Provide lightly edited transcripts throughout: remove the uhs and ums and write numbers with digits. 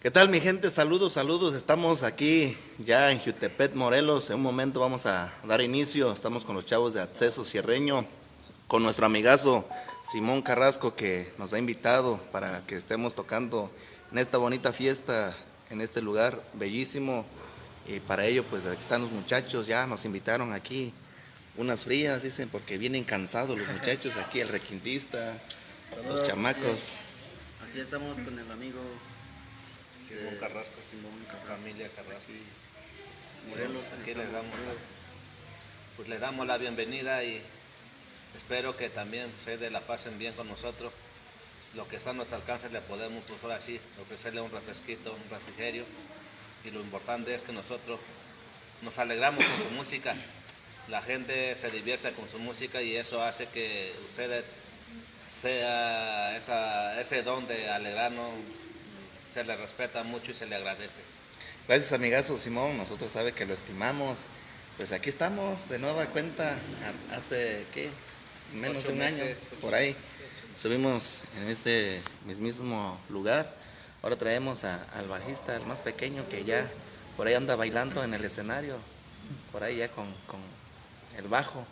¿Qué tal, mi gente? Saludos, saludos. Estamos aquí ya en Jiutepet, Morelos. En un momento vamos a dar inicio. Estamos con los chavos de Acceso Cierreño, con nuestro amigazo Simón Carrasco, que nos ha invitado para que estemos tocando en esta bonita fiesta, en este lugar bellísimo. Y para ello, pues aquí están los muchachos, ya nos invitaron aquí. Unas frías, dicen, porque vienen cansados los muchachos aquí, el requintista, los Saludos, chamacos. así estamos con el amigo Simón Carrasco, Simón Carrasco, familia Carrasco. Morelos. Aquí les damos la bienvenida y espero que también ustedes la pasen bien con nosotros. Lo que está a nuestro alcance le podemos, pues ahora sí, ofrecerle un refresquito, un refrigerio. Y lo importante es que nosotros nos alegramos con su música. La gente se divierte con su música y eso hace que ustedes sea ese don de alegrarnos, se le respeta mucho y se le agradece. Gracias, amigazo Simón, nosotros sabe que lo estimamos. Pues aquí estamos de nueva cuenta, hace, ¿qué? Menos de un año, por ahí. Estuvimos en este mismo lugar. Ahora traemos al bajista, el más pequeño, que ya por ahí anda bailando en el escenario, por ahí ya con el bajo.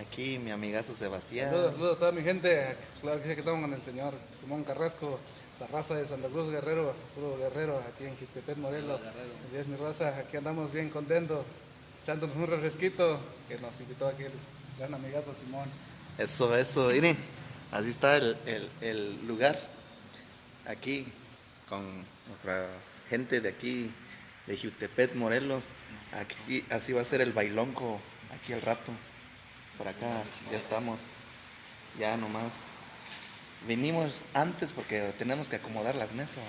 Aquí mi amigazo Sebastián. Saludos a toda mi gente. Pues claro que sí, que estamos con el señor Simón Carrasco, la raza de Santa Cruz Guerrero, puro guerrero, aquí en Jiutepet, Morelos. Así es mi raza, aquí andamos bien contentos, echándonos un refresquito que nos invitó aquí el gran amigazo Simón. Eso, miren, así está el lugar, aquí, con nuestra gente de aquí, de Jiutepet, Morelos. Aquí, así va a ser el bailonco, aquí al rato. Por acá ya estamos, ya nomás. Vinimos antes porque tenemos que acomodar las mesas.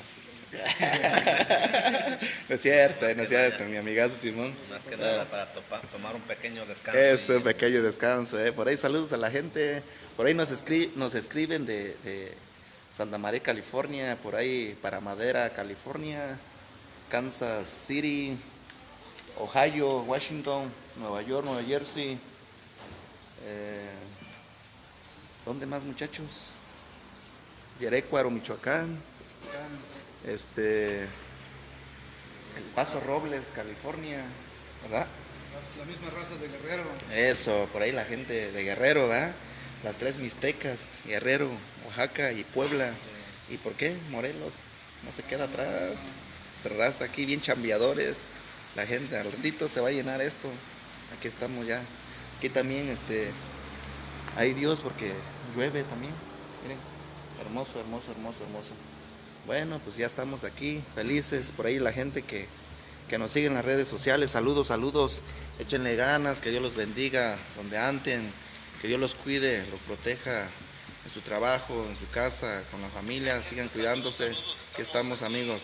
No es cierto, no es cierto, mi amigazo Simón. Más que nada para tomar un pequeño descanso. Es un pequeño descanso, eh. Por ahí saludos a la gente. Por ahí nos escriben de Santa María, California. Por ahí para Madera, California. Kansas City, Ohio, Washington, Nueva York, Nueva Jersey. ¿Dónde más, muchachos? Yerecuaro, Michoacán. El Paso Robles, California, ¿verdad? La misma raza de guerrero. Eso, por ahí la gente de Guerrero, ¿verdad? Las tres Mixtecas, Guerrero, Oaxaca y Puebla. ¿Y por qué? Morelos no se queda atrás. Nuestra raza aquí bien chambeadores. La gente al ratito se va a llenar esto. Aquí estamos ya. Aquí también hay Dios porque llueve también. Miren, hermoso, hermoso, hermoso, hermoso. Bueno, pues ya estamos aquí, felices. Por ahí la gente que nos sigue en las redes sociales. Saludos, saludos. Échenle ganas, que Dios los bendiga donde anden. Que Dios los cuide, los proteja en su trabajo, en su casa, con la familia. Sigan cuidándose. Aquí estamos, amigos.